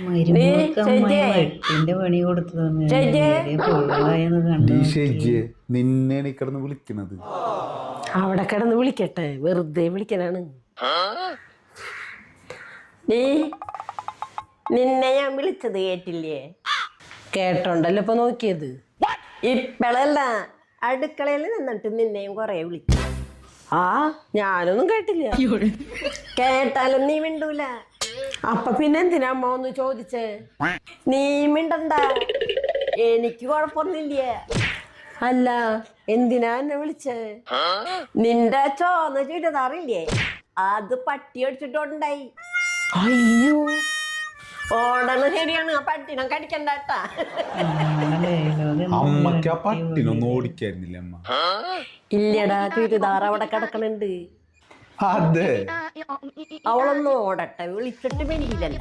മരുമോൾക്ക് അമ്മായി വെട്ടിന്റെ പണി കൊടുത്തതാണ്. നിന്നെ കിടന്ന് വിളിക്കണത്. അവിടെ കിടന്ന് വിളിക്കട്ടെ, വെറുതെ വിളിക്കലാണ്. നീ നിന്നെ ഞാൻ വിളിച്ചത് കേട്ടില്ലേ? കേട്ടോണ്ടല്ലോ ഇപ്പൊ നോക്കിയത്. ഇപ്പളല്ല, അടുക്കളയിൽ നിന്നിട്ട് നിന്നെയും കൊറേ വിളിച്ചു. ആ ഞാനൊന്നും കേട്ടില്ല. കേട്ടാലും നീ മിണ്ടൂല. അപ്പൊ പിന്നെ എന്തിനാ അമ്മ ഒന്ന് ചോദിച്ചേ? നീ മിണ്ടണ്ട, എനിക്ക് കൊഴപ്പൊന്നുമില്ല. അല്ല, എന്തിനാ എന്നെ വിളിച്ചേ? നിന്റെ ചോന്ന ചുരിദാറില്ലേ, അത് പട്ടി അടിച്ചിട്ടുണ്ടായി. അയ്യോ, ഓടണ ശരിയാണ്, ആ പട്ടിനെ കടിക്കണ്ടാട്ടാ. അമ്മക്ക് ആ പട്ടിനൊന്നും ഓടിക്കായിരുന്നില്ല അമ്മ. ഇല്ലടാ, ചുരിദാർ അവിടെ കിടക്കണുണ്ട്. അതെ, അവളൊന്നും ഓടട്ടെ, വിളിച്ചിട്ട് വേണ്ടിയില്ലല്ല.